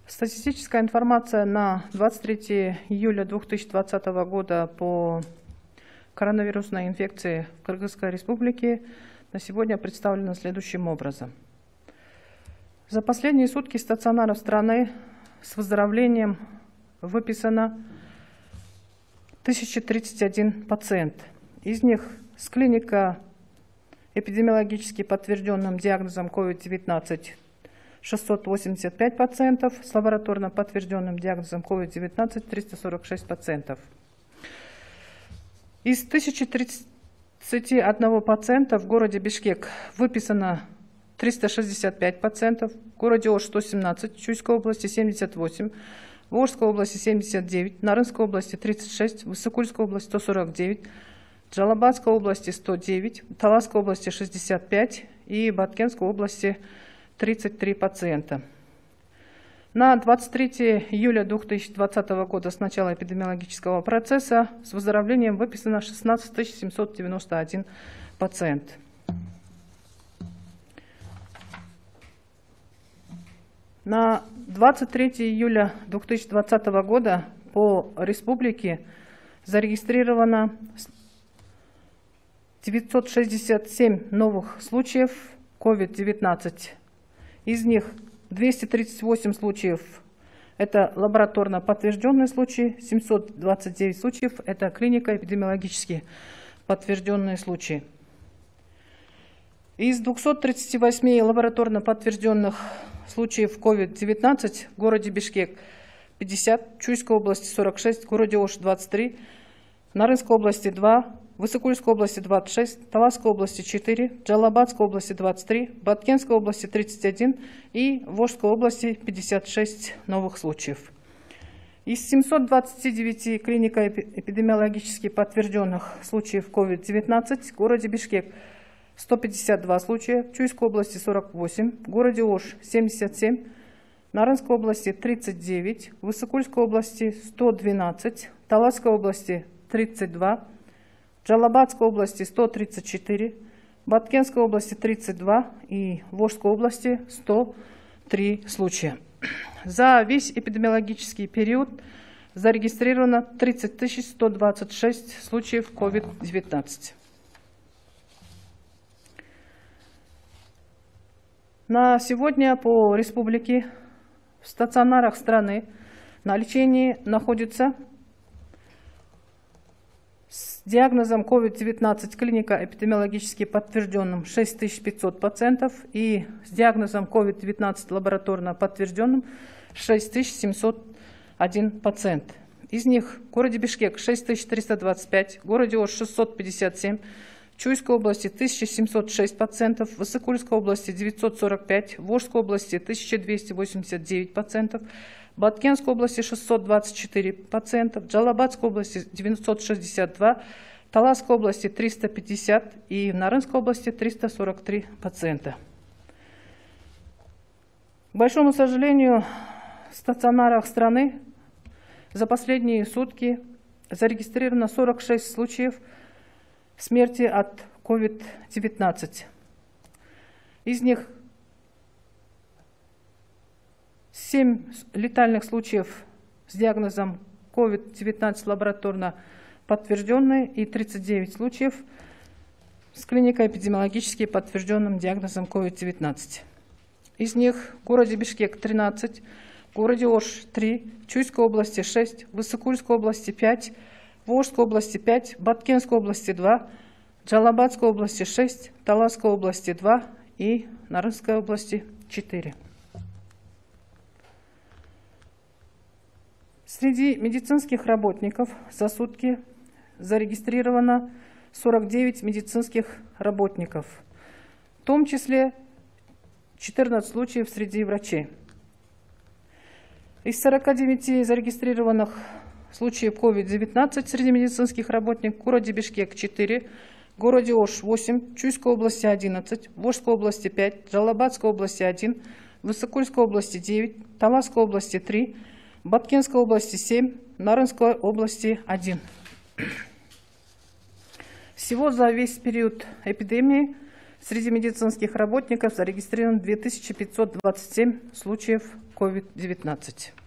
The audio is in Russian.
Статистическая информация на 23 июля 2020 года по коронавирусной инфекции в Кыргызской Республике на сегодня представлена следующим образом. За последние сутки стационаров страны с выздоровлением выписано 1031 пациент. Из них с клинико-эпидемиологически подтвержденным диагнозом COVID-19 685 пациентов, с лабораторно подтвержденным диагнозом COVID-19 346 пациентов. Из 1031 пациента в городе Бишкек выписано 365 пациентов, в городе Ош 117, в Чуйской области 78, в Волжской области 79, в Нарынской области 36, в Иссыкульской области 149, в Джалабадской области 109, в Таласской области 65 и в Баткенской области 33 пациента. На 23 июля 2020 года с начала эпидемиологического процесса с выздоровлением выписано 16 791 пациент. На 23 июля 2020 года по республике зарегистрировано 967 новых случаев COVID-19. Из них 238 случаев – это лабораторно подтвержденные случаи, 729 случаев – это клинико-эпидемиологически подтвержденные случаи. Из 238 лабораторно подтвержденных случаев COVID-19 в городе Бишкек 50, в Чуйской области 46, в городе Ош 23, в Нарынской области 2, в Иссыкульской области 26, в Таласской области 4, в Джалабадской области 23, в Баткенской области 31 и в Волжской области 56 новых случаев. Из 729 клинико-эпидемиологически подтвержденных случаев COVID-19 в городе Бишкек 152 случая, в Чуйской области 48, в городе Ош 77, в Нарынской области 39, в Иссыкульской области 112, в Таласской области 32, в Джалабадской области 134, в Баткенской области 32 и в Волжской области 103 случая. За весь эпидемиологический период зарегистрировано 30 126 случаев COVID-19. На сегодня по республике в стационарах страны на лечении находится с диагнозом COVID-19 клинико-эпидемиологически подтвержденным 6500 пациентов и с диагнозом COVID-19 лабораторно подтвержденным 6701 пациент. Из них в городе Бишкек 6325, в городе Ош 657, в Чуйской области 1706 пациентов, в Иссыкульской области 945, в Волжской области 1289 пациентов, в Баткенской области 624 пациента, в Джалабадской области 962, в Таласской области 350 и в Нарынской области 343 пациента. К большому сожалению, в стационарах страны за последние сутки зарегистрировано 46 случаев смерти от COVID-19. Из них 7 летальных случаев с диагнозом COVID-19 лабораторно подтвержденные и 39 случаев с клинико-эпидемиологически подтвержденным диагнозом COVID-19. Из них в городе Бишкек 13, в городе Ош 3, в Чуйской области 6, в Иссыкульской области 5, в Волжской области 5, в Баткенской области 2, в Джалабадской области 6, в Таласской области 2 и в Нарынской области 4. Среди медицинских работников за сутки зарегистрировано 49 медицинских работников, в том числе 14 случаев среди врачей. Из 49 зарегистрированных случаев COVID-19 среди медицинских работников в городе Бишкек 4, в городе Ош 8, в Чуйской области 11, в Волжской области 5, в Джалабадской области 1, в Иссыкульской области 9, в Таласской области 3, в Баткенской области 7, в Нарынской области 1. Всего за весь период эпидемии среди медицинских работников зарегистрировано 2527 случаев COVID-19.